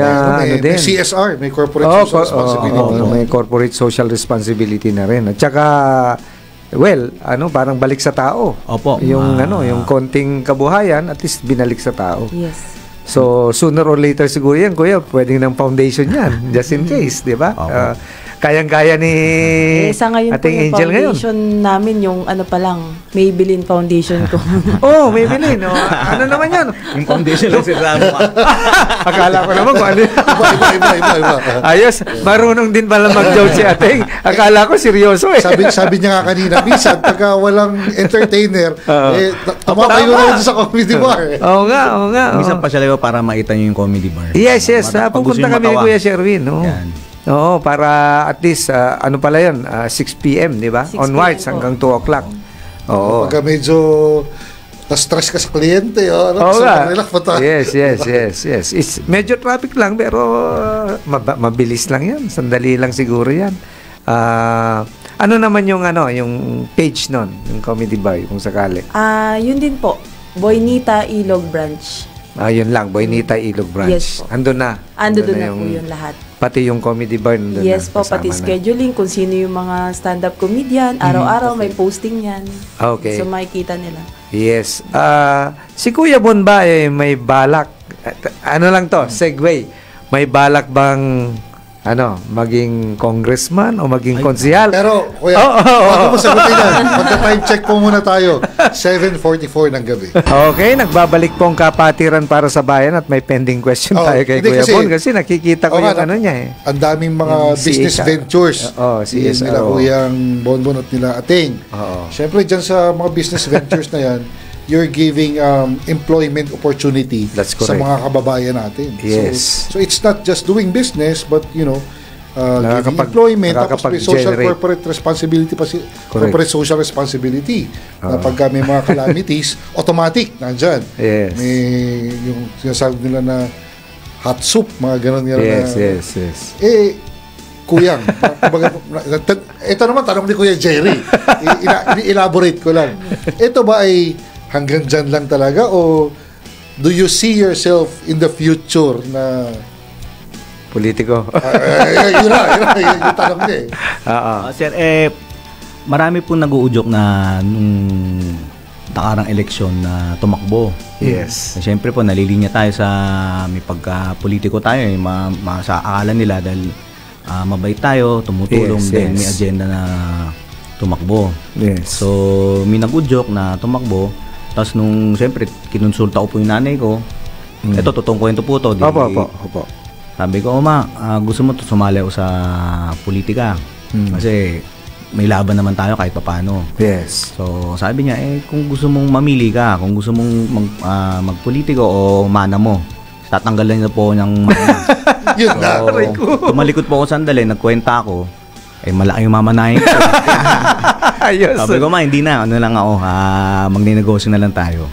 CSR, may corporate social responsibility. May corporate social responsibility na rin. At saka, parang balik sa tao. Opo. Yung konting kabuhayan, at least binalik sa tao. Yes. So, sooner or later siguro yan, Kuya, pwedeng ng foundation yan, just in case, di ba? Kayang-kaya ni sa ngayon ating po Angel ngayon. Foundation namin, yung Maybelline Foundation ko. Maybelline. Ano naman yan? Yung foundation lang sila mo. Akala ko naman kung ano. Iba. Ayos, marunong din pala mag-joke si ating. Akala ko seryoso eh. Sabi niya nga kanina, minsan, pagka walang entertainer, tumatayo na sa comedy bar. Oo nga. Minsan pa siya para makita niyo yung comedy bar. Yes. Pupunta kami ni Kuya Sherwin. Oo, para at least, pala yun, 6 p.m., di ba? Onwards hanggang 2 o'clock. Oo. Pagka medyo na-stress ka sa kliyente, relax pa tayo. Yes. It's medyo traffic lang, pero mabilis lang yan. Sandali lang siguro yan. Ano naman yung page nun, yung comedy bar, kung sakali? Yun din po, Boynita Ilog Branch. Yun lang, Boynita Ilog Branch. Yes po. Andun na. Andun na po yun lahat. Pati yung comedy bar nandun na. Yes po, pati scheduling, kung sino yung mga stand-up comedian, araw-araw may posting yan. Okay. So makikita nila. Yes. Si Kuya Bon ba may balak, segue, may balak bang maging congressman o maging konsehal? Pero, Kuya, bago mo sagutin yan, magka-time check po muna tayo. 7:44 ng gabi. Okay, nagbabalik po ang kapatiran para sa bayan at may pending question tayo kay Kuya Bon kasi nakikita ko yung niya eh. Ang daming mga business ventures. CSR. Nila Kuyang Bonbon at nila Ating. Siyempre, dyan sa mga business ventures na yan, you're giving employment opportunity sa mga kababayan natin. Yes. So it's not just doing business, but giving employment, tapos may social corporate responsibility corporate social responsibility. Na pagka may mga calamities, automatic nandyan. Yes. May yung sinasabi nila na hot soup, mga ganun Yes. Kuyang, ito naman tanong ni Kuya Jerry. I-elaborate ko lang. Ito ba ay hanggang dyan lang talaga o do you see yourself in the future na politiko? Yun yung tanong niya Sir, marami pong nag-uudyok na nung nakarang eleksyon na tumakbo. Yes. Siyempre po, nalilinya tayo sa may pagka-politiko tayo. Sa akala nila dahil mabait tayo, tumutulong, then may agenda na tumakbo. Yes. So, may nag-udyok na tumakbo. Tapos nung, siyempre, kinonsulta ko po yung nanay ko. Ito, totoong kwento po to. Opo. Sabi ko, gusto mo sumali ako sa politika. Kasi may laban naman tayo kahit papaano. Yes. So, sabi niya, kung gusto mong mamili ka, kung gusto mong magpolitiko o mana mo, tatanggalan niya po niyang mana. Yun na. Tumalikod po ako sandali, nagkwenta ako. Malaki yung mamanahin ko. Ayos. Sabi ko, hindi na. Magninegosyo na lang tayo.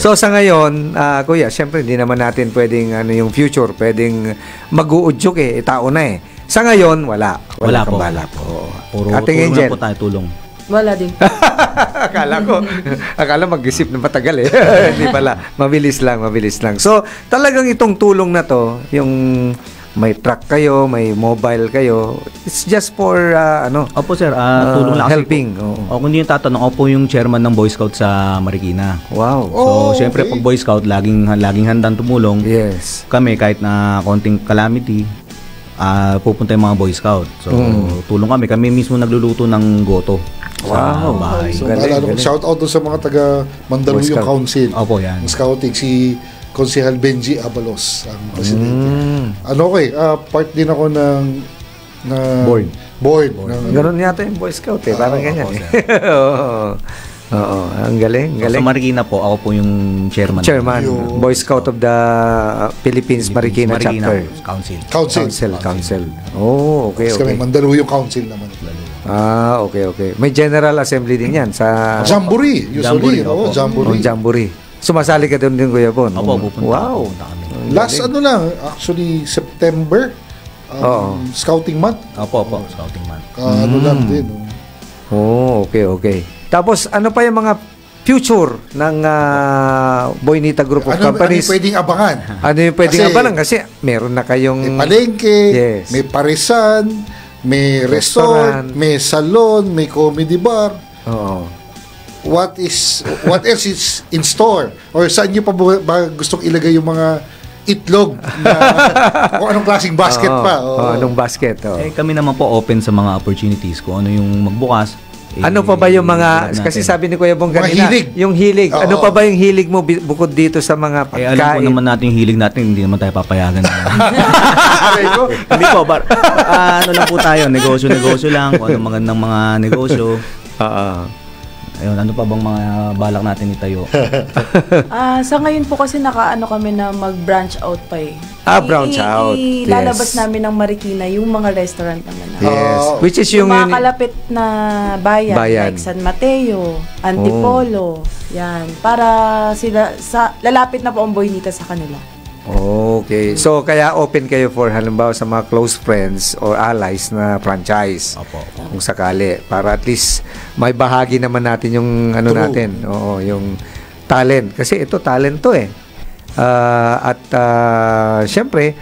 So sa ngayon, Kuya, syempre hindi naman natin pwedeng yung future, pwedeng mag-uudyok tao na Sa ngayon, wala po. Puro Ating Angel. Po tayo tulong. Wala din. Akala mag-isip na matagal Hindi pala. Mabilis lang. So talagang itong tulong na to, yung may truck kayo, may mobile kayo. It's just for Opo sir, tulong lang helping. Kung hindi yung tatanong, ako po yung chairman ng Boy Scout sa Marikina. Wow. So, syempre pag Boy Scout, laging handang tumulong. Yes. Kami kahit na konting calamity, pupunta yung mga Boy Scout. So, tulong kami. Kami mismo nagluluto ng goto sa bahay. So, shout out sa mga taga Mandaluyong Council. Opo, yan. Ang scouting, si Konsehal Benji Abalos ang presidente. Part din ako ng Board. Ganun yata yung Boy Scout parang ganyan. Oo, ang galing. Sa Marikina po, ako po yung chairman. Boy Scout of the Philippines Marikina Chapter. Council. Oh, okay. Kami Mandaluyong Council naman. Okay. May General Assembly din yan sa Jamboree. Usually, Jamboree. Sumasali ka doon din, Kuya Bon? Opo, pupunta kami. Last actually September, Scouting Month. Opo, Scouting Month. Lang din. Okay. Tapos, ano pa yung mga future ng Boynita Group of Companies? Ano yung pwedeng abangan? Ano yung pwedeng abangan? Kasi meron na kayong... May palengke, may parisan, may restaurant, may salon, may comedy bar. What else is in store? Or saan nyo pa ba gustong ilagay yung mga itlog na o anong klaseng basket pa? Anong basket? Kami naman po open sa mga opportunities kung ano yung magbukas. Ano pa ba yung mga, kasi sabi ni Kuya Bong kanina, yung hilig. Ano pa ba yung hilig mo bukod dito sa mga pagkain? Alam po naman natin yung hilig natin, hindi naman tayo papayagan. Hindi po, ano lang po tayo, negosyo lang, kung ano magandang mga negosyo. Ayun, ano pa bang mga balak natin itayo? Sa ngayon po kasi nakaano kami na mag-branch out pa branch out. Ilalabas namin ng Marikina yung mga restaurant naman. Yes. Which is yung mga kalapit na bayan. Like San Mateo, Antipolo. Yan. Para sila, lalapit na po ang Boynita sa kanila. Okay. So, kaya open kayo for halimbawa sa mga close friends or allies na franchise. Kung sakali. Para at least may bahagi naman natin yung natin. Yung talent. Kasi ito, talent to syempre,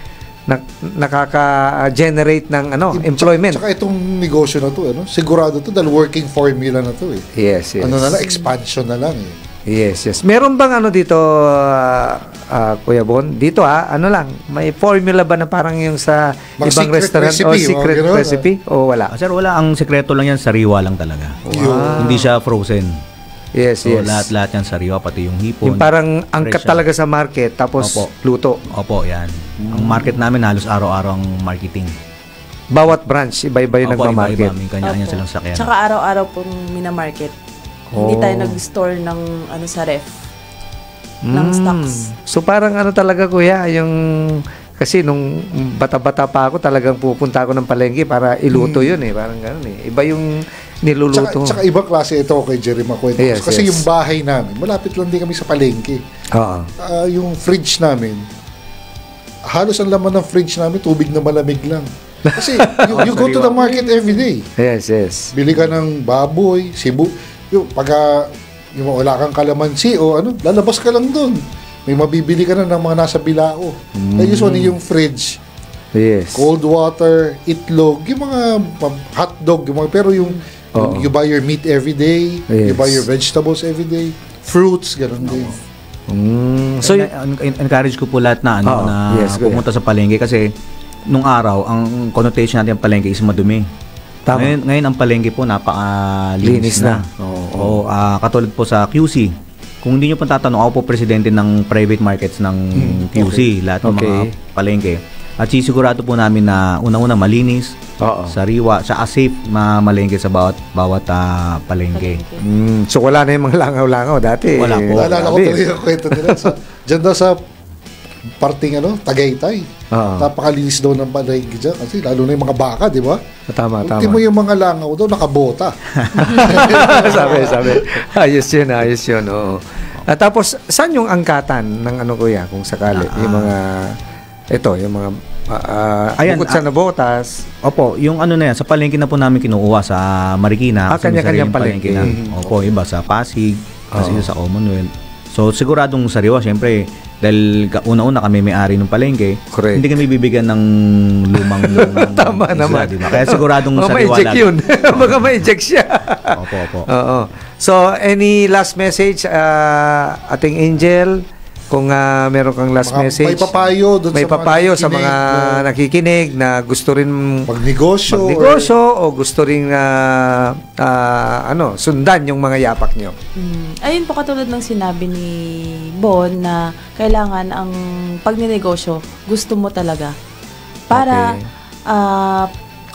nakaka-generate ng employment. Tsaka itong negosyo na to, sigurado to dahil working formula na to Yes. Expansion na lang Yes. Meron bang dito, Kuya Bon? Dito may formula ba na parang yung sa ibang restaurant o secret recipe? O wala? Sir, wala. Ang sekreto lang yan, sariwa lang talaga. Hindi siya frozen. Yes. Lahat yan sariwa, pati yung hipon. Yung parang angkat talaga sa market, tapos luto. Opo, yan. Ang market namin, halos araw-araw ang marketing. Bawat branch, iba-iba yung nagmamarket. May kanya-kanya silang sakyan. Tsaka araw-araw pong minamarket. Hindi tayo nag-store ng sa ref. Ng stocks. So parang talaga, Kuya, yung kasi nung bata-bata pa ako, talagang pupunta ako ng palengke para iluto yun parang gano'n Iba yung niluluto. Tsaka ibang klase ito kay Jerry makwento. Kasi yung bahay namin, malapit lang din kami sa palengke. Yung fridge namin, halos ang laman ng fridge namin, tubig na malamig lang. Kasi you go to the market every day. Yes. Bili ka ng baboy, sibu. Yung wala kang kalamansi lalabas ka lang doon. May mabibili ka na ng mga nasa bilao. Usually yung fridge. Yes. Cold water, itlog, yung mga hotdog, pero you buy your meat every day, you buy your vegetables every day, fruits, ganun din. So, encourage ko po lahat na pumunta sa palengke kasi nung araw, ang connotation natin ng palengke is madumi. Ngayon ang palengke po napakalinis na. Katulad po sa QC. Kung hindi nyo pa tatanong, ako po presidente ng private markets ng QC, lahat ng mga palengke. At sisigurado po namin na unang-una malinis, sariwa, tsaka safe malengke sa bawat palengke. So wala na yung mga langaw-langaw dati. Wala po. Naalala ko talaga yung kwento nila. Diyan daw sa parting Tagaytay. Napakalinis daw ng palengke dyan. Kasi lalo na yung mga baka, di ba? Tama. Ultimo yung mga langaw daw, nakabota. sabi. Ayos yun. Oo. Tapos, saan yung angkatan ng Kuya, kung sakali? Yung mga, yung mga, bukod sa nabotas. Opo, yung na yan, sa palengke na po namin kinukuha sa Marikina. Kanya-kanyang palengke na. Opo, iba sa Pasig, kasi sa Commonwealth. So, siguradong sariwa, syempre, dahil una-una kami may-ari ng palengke, correct, hindi kami bibigyan ng lumang tama naman. Diba? Kaya siguradong sariwa lang. Yun. Baka ma-eject siya. Opo. So, any last message, ating Angel? Kung meron kang last message. May papayo sa mga nakikinig na gusto rin magnegosyo o gusto rin sundan yung mga yapak nyo. Ayun po, katulad ng sinabi ni Bon na kailangan ang pagninegosyo gusto mo talaga para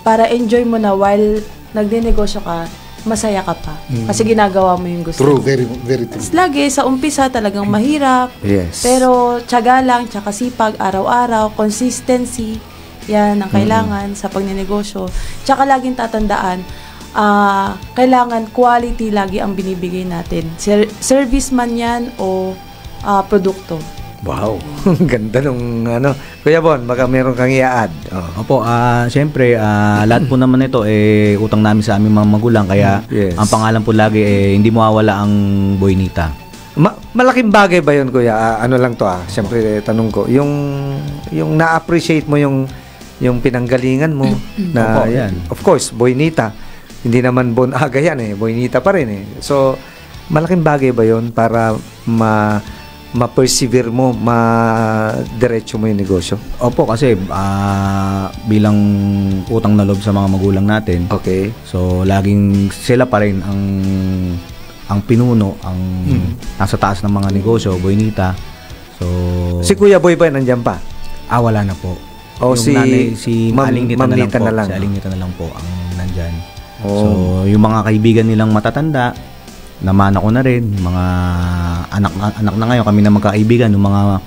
para enjoy mo na while nagdenegosyo ka, masaya ka pa. Kasi ginagawa mo yung gusto. True, very, very true. Lagi, sa umpisa talagang mahirap. Yes. Pero tiyaga lang, tsaka sipag, araw-araw, consistency, yan ang kailangan sa pagninegosyo. Tsaka laging tatandaan, kailangan quality lagi ang binibigay natin. Service man yan o produkto. Wow. Ganda nung Kuya Bon, baka meron kang i-add. Opo, siyempre, lahat po naman ito utang namin sa aming mga magulang, kaya ang pangalan po lagi hindi mawawala ang Boynita. Malaking bagay ba 'yon, Kuya? Ano lang to siyempre tanong ko, yung na-appreciate mo yung pinanggalingan mo na Opo, yan. Of course, Boynita. Hindi naman Bon Aga yan Boynita pa rin So, malaking bagay ba 'yon para ma-persevere mo, ma-diretso mo yung negosyo? Opo, kasi bilang utang na loob sa mga magulang natin. Okay. So, laging sila pa rin ang pinuno, ang nasa taas ng mga negosyo, Boynita. So, si Kuya Boy ba nandiyan pa? Wala na po. O yung si nanay, si Aling Nita na lang. Si Aling Nita na lang po ang nandyan. So, yung mga kaibigan nilang matatanda, namana ko na rin, mga anak na ngayon, kami na magkaibigan, yung mga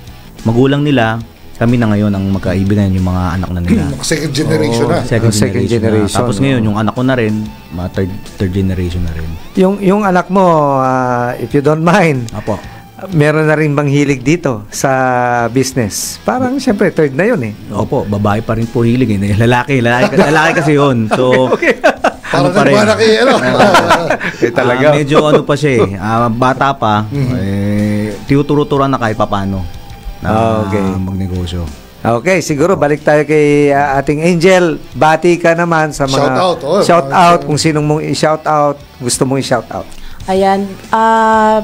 magulang nila, kami na ngayon ang magkaibigan, yung mga anak na nila. Second generation na. Second generation. Tapos ngayon, yung anak ko na rin, mga third generation na rin. Yung anak mo, if you don't mind, Apo. meron na rin bang hilig dito sa business? Parang siyempre third na yun Opo, babae pa rin po hilig Lalaki kasi yun. So, okay. Parang nagmalaki, talaga. Medyo pa siya bata pa, tinuturo-turuan na kahit papano na magnegosyo. Okay, siguro balik tayo kay ating Angel. Bati ka naman sa mga shout out kung sinong mong i-shout out, gusto mong i-shout out. Ayan,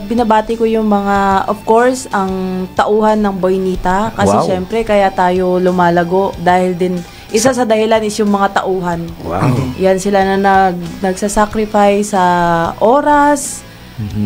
binabati ko yung mga, of course, ang tauhan ng Boynita. Kasi syempre, kaya tayo lumalago dahil din, isa sa dahilan is yung mga tauhan. Wow. Yan sila na nagsasacrifice sa oras,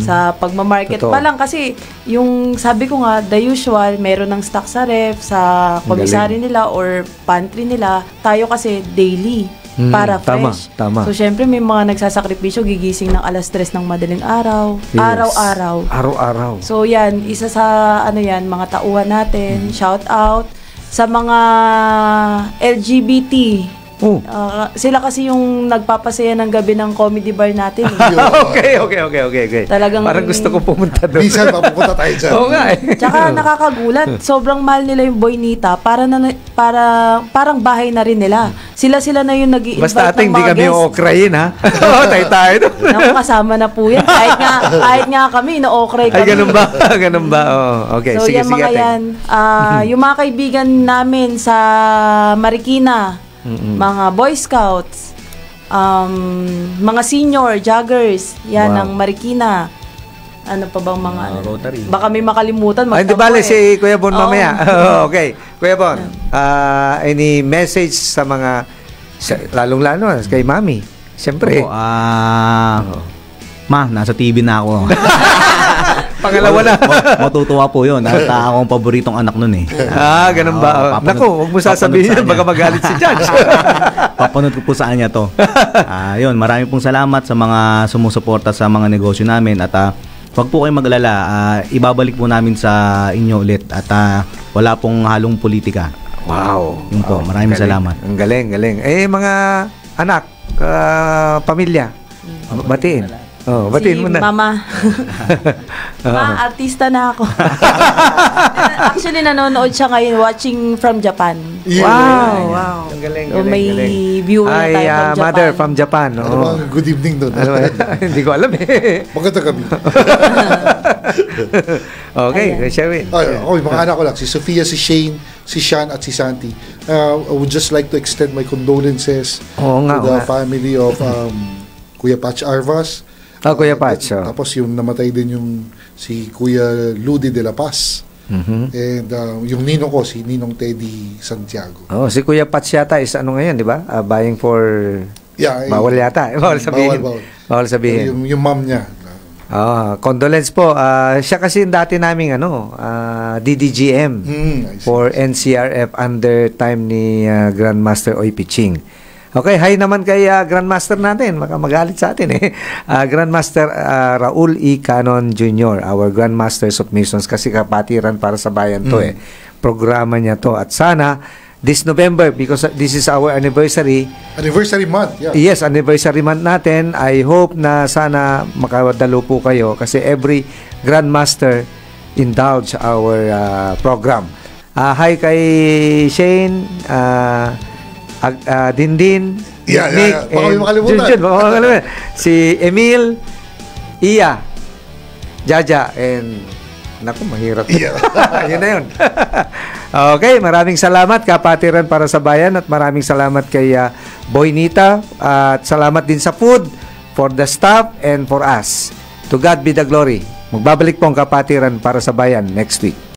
sa pagmamarket pa lang. Kasi yung sabi ko nga, the usual, meron ng stock sa ref, sa komisary nila or pantry nila. Tayo kasi daily. Para fresh. Tama. So, syempre, may mga nagsasakripisyo, gigising ng 3:00 ng madaling araw. Yes. Araw-araw. So, yan, isa sa, mga tauhan natin. Shout out sa mga LGBT. Sila kasi yung nagpapasaya ng gabi ng comedy bar natin. Okay. Talagang, parang gusto ko pumunta doon. Minsan mapupunta tayo dyan. Oo nga Tsaka nakakagulat. Sobrang mahal nila yung Boynita. Parang bahay na rin nila. Sila na yung nag-i-invite basta ating di kami yung okrayin tayo doon. Kasama na po yan. Kahit nga kami, ino-okray kami. Ay, ganun ba? Okay, so, sige. Yung mga yan, yung mga kaibigan namin sa Marikina, mga Boy Scouts, mga senior joggers, yan ang Marikina. Ano pa bang mga Rotary. Baka may makalimutan. Hindi bale si Kuya Bon mamaya. Okay. Kuya Bon, any message sa mga lalong-lalo kay Mami? Siyempre. Ma, nasa TV na ako. Pangalawa na. Matutuwa po yun. At akong paboritong anak nun ganun ba? Naku, huwag mo sasabihin yan. Baka magalit si Judge. Papanood ko po sa kanya to. Yun, marami pong salamat sa mga sumusuporta sa mga negosyo namin. At wag po kayong mag-alala. Ibabalik po namin sa inyo ulit. At wala pong halong politika. Wow. Yun po, maraming salamat. Ang galing. Mga anak, pamilya, batiin. Batiin mo na. Mama. Artista na ako. Actually, nanonood siya ngayon watching from Japan. Wow. Ang galing. May viewer na tayo from Japan. Mother from Japan. Good evening doon. Hindi ko alam Maganda kami. Okay, Sherwin. Mga anak ko lang. Si Sofia, si Shane, si Sean at si Santi. I would just like to extend my condolences to the family of Kuya Patch Arvas. Kuya Patch. Tapos yung namatay din yung si Kuya Ludi de la Paz. And yung ninong ko, si Ninong Teddy Santiago. Si Kuya Patch yata is ano ngayon, di ba? Buying for... bawal yata. Bawal sabihin. Bawal sabihin. Yung mom niya. Condolence po. Siya kasi dati naming DDGM for NCRF under time ni Grandmaster Oy Piching. Okay, hi naman kay Grandmaster natin. Baka magalit sa atin eh. Grandmaster Raul E. Canon Jr., our Grandmasters of Missions, kasi kapatiran para sa bayan to eh. Programa niya to. At sana, this November, because this is our anniversary. Anniversary month, yeah. Yes, anniversary month natin. I hope na sana makadalo po kayo kasi every Grandmaster indulge our program. Hi kay Shane, Dindin, Nick, baka may makalimutan. Junjun, si Emil, Iya, Jaja, and naku, mahirap. Yun na yun. Okay, maraming salamat kapatiran para sa bayan at maraming salamat kay Boynita at salamat din sa food for the staff and for us. To God be the glory. Magbabalik po ang kapatiran para sa bayan next week.